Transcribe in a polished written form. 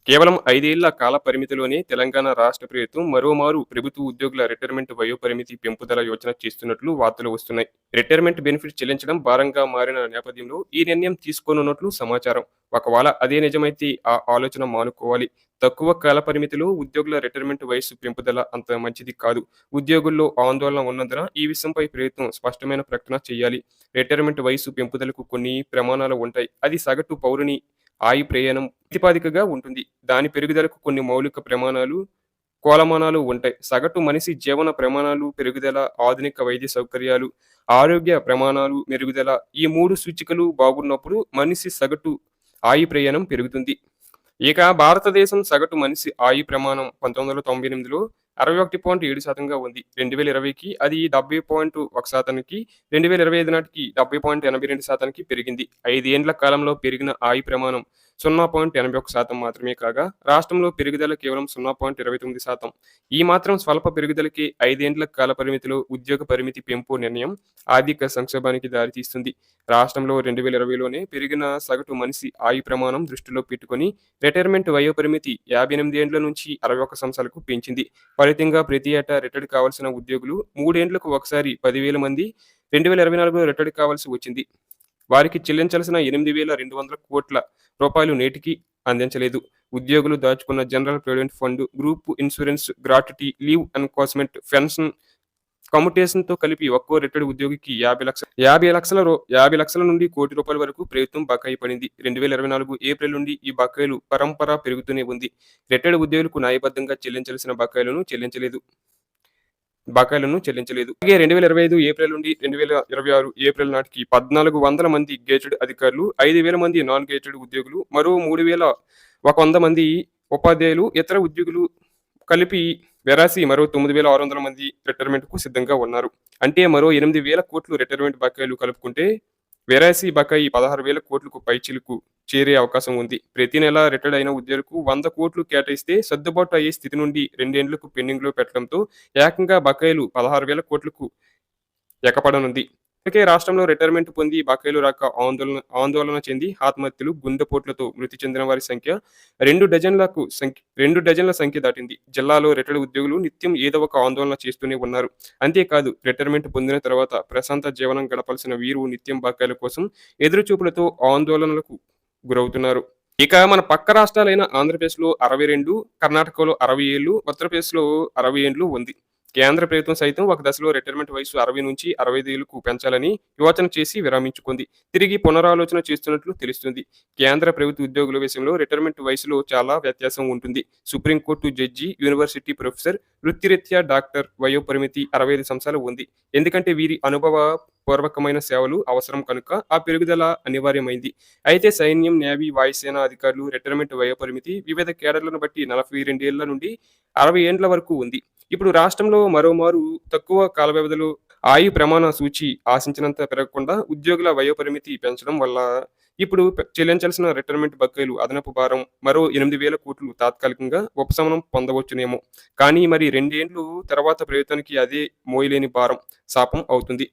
కేవలం 5 ఏళ్ల కాల పరిమితిలోనే తెలంగాణ రాష్ట్ర ప్రభుత్వం మరోమారు ప్రభుత్వ ఉద్యోగుల రిటైర్మెంట్ వయోపరిమితి పెంపుదల యోచన చేస్తున్నట్లు వార్తలు వస్తున్నాయి. రిటైర్మెంట్ బెనిఫిట్ చెల్లించడం భారంగా మారిన నేపథ్యంలో ఈ నిర్ణయం తీసుకోనున్నట్లు సమాచారం. ఒకవేళ అదే నిజమైతే ఆ ఆలోచన మానుకోవాలి. తక్కువ కాల పరిమితిలో ఉద్యోగుల రిటైర్మెంట్ వయస్సు పెంపుదల అంత మంచిది కాదు. ఉద్యోగుల్లో ఆందోళన ఉన్నందున ఈ విషయంపై ప్రభుత్వం స్పష్టమైన ప్రకటన చేయాలి. రిటైర్మెంట్ వయస్సు పెంపుదలకు కొన్ని ప్రమాణాలు ఉంటాయి. అది సగటు పౌరుని ఆయు ప్రయాణం ప్రాతిపదికగా ఉంటుంది. దాని పెరుగుదలకు కొన్ని మౌలిక ప్రమాణాలు, కొలమానాలు ఉంటాయి. సగటు మనిషి జీవన ప్రమాణాలు పెరుగుదల, ఆధునిక వైద్య సౌకర్యాలు, ఆరోగ్య ప్రమాణాలు మెరుగుదల ఈ 3 సూచికలు బాగున్నప్పుడు మనిషి సగటు ఆయు ప్రయాణం పెరుగుతుంది. ఇక భారతదేశం సగటు మనిషి ఆయు ప్రమాణం 1998లో 61.7%గా ఉంది. 2020కి అది 70.1%కి, 2025 నాటికి 70.82%కి పెరిగింది. 5 ఏండ్ల కాలంలో పెరిగిన ఆయు ప్రమాణం 0.81% మాత్రమే కాగా, రాష్ట్రంలో పెరుగుదల కేవలం 0.29%. ఈ మాత్రం స్వల్ప పెరుగుదలకే 5 ఏండ్ల కాల పరిమితిలో ఉద్యోగ పరిమితి పెంపు నిర్ణయం ఆర్థిక సంక్షోభానికి దారితీస్తుంది. రాష్ట్రంలో 2020లోనే పెరిగిన సగటు మనిషి ఆయు ప్రమాణం దృష్టిలో పెట్టుకొని రిటైర్మెంట్ వయోపరిమితి 58 ఏండ్ల నుంచి 61 సంవత్సరాలకు పెంచింది. ఫలితంగా ప్రతి ఏటా రిటైర్డ్ కావాల్సిన ఉద్యోగులు 3 ఏండ్లకు ఒకసారి 10,000 మంది 2024లో రిటైర్డ్ కావాల్సి వచ్చింది. వారికి చెల్లించాల్సిన 8,200 కోట్ల రూపాయలు నేటికి అందించలేదు. ఉద్యోగులు దాచుకున్న general provident fund, group insurance, gratuity, leave encashment, pension, కమ్యుటేషన్‌తో కలిపి ఒక్కో రిటైర్డ్ ఉద్యోగికి 50 లక్షల నుండి కోటి రూపాయల వరకు ప్రభుత్వం బకాయి పడింది. 2024 ఏప్రిల్ నుండి ఈ బకాయిలు పరంపర పెరుగుతూనే ఉంది. రిటైర్డ్ ఉద్యోగులకు న్యాయబద్ధంగా చెల్లించాల్సిన బకాయిలను చెల్లించలేదు. అలాగే 2025 ఏప్రిల్ నుండి 2026 ఏప్రిల్ నాటికి 1,400 మంది గేటెడ్ అధికారులు, 5,000 మంది నాన్ గేటెడ్ ఉద్యోగులు, మరో 3,100 మంది ఉపాధ్యాయులు, ఇతర ఉద్యోగులు కలిపి వెరాసి మరో 9,600 మంది రిటైర్మెంట్‌కు సిద్ధంగా ఉన్నారు. అంటే మరో 8,000 కోట్లు రిటైర్మెంట్ బకాయిలు కలుపుకుంటే వెరాసి బకాయి 16,000 కోట్లకు పైచిలుకు చేరే అవకాశం ఉంది. ప్రతి నెల రిటైర్డ్ అయిన ఉద్యోగులకు 100 కోట్లు కేటాయిస్తే సర్దుబాటు అయ్యే స్థితి నుండి 2 ఏండ్లకు పెండింగ్‌లో పెట్టడంతో ఏకంగా బకాయిలు 16,000 కోట్లకు ఎగపడనుంది. ఇప్పటికే రాష్ట్రంలో రిటైర్మెంట్ పొంది బకాయిలు రాక ఆందోళన చెంది ఆత్మహత్యలు, గుండెపోట్లతో మృతి చెందిన వారి సంఖ్య 2 డజన్ల సంఖ్య దాటింది. జిల్లాలో రిటైర్డ్ ఉద్యోగులు నిత్యం ఏదో ఒక ఆందోళన చేస్తూనే ఉన్నారు. అంతేకాదు రిటైర్మెంట్ పొందిన తర్వాత ప్రశాంత జీవనం గడపాల్సిన వీరు నిత్యం బకాయిల కోసం ఎదురుచూపులతో ఆందోళనలకు గురవుతున్నారు. ఇక మన పక్క రాష్ట్రాలైన ఆంధ్రప్రదేశ్‌లో 62, కర్ణాటకలో 60 ఏళ్లు, ఉత్తరప్రదేశ్‌లో 60 ఏండ్లు ఉంది. కేంద్ర ప్రభుత్వం సైతం ఒక దశలో రిటైర్మెంట్ వయసు 60 నుంచి 65 ఏళ్లకు పెంచాలని యోచన చేసి విరమించుకుంది. తిరిగి పునరాలోచన చేస్తున్నట్లు తెలుస్తుంది. కేంద్ర ప్రభుత్వ ఉద్యోగుల విషయంలో రిటైర్మెంట్ వయసులో చాలా వ్యత్యాసం ఉంటుంది. సుప్రీంకోర్టు జడ్జి, యూనివర్సిటీ ప్రొఫెసర్, వృత్తిరీత్యా డాక్టర్ వయోపరిమితి 65 సంవత్సరాలు ఉంది. ఎందుకంటే వీరి అనుభవ పూర్వకమైన సేవలు అవసరం కనుక ఆ పెరుగుదల అనివార్యమైంది. అయితే సైన్యం, నేవీ, వాయుసేన అధికారులు రిటైర్మెంట్ వయోపరిమితి వివిధ కేడర్లను బట్టి 42 ఏళ్ల నుండి 60 ఏండ్ల వరకు ఉంది. ఇప్పుడు రాష్ట్రంలో మరోమారు తక్కువ కాల వ్యవధిలో ఆయు ప్రమాణ సూచి ఆశించినంత పెరగకుండా ఉద్యోగుల వయోపరిమితి పెంచడం వల్ల ఇప్పుడు చెల్లించాల్సిన రిటైర్మెంట్ బకాయిలు అదనపు భారం మరో 8,000 కోట్లు తాత్కాలికంగా ఉపశమనం పొందవచ్చునేమో. కానీ మరి 2 ఏండ్లు తర్వాత ప్రభుత్వానికి అదే మోయలేని భారం శాపం అవుతుంది.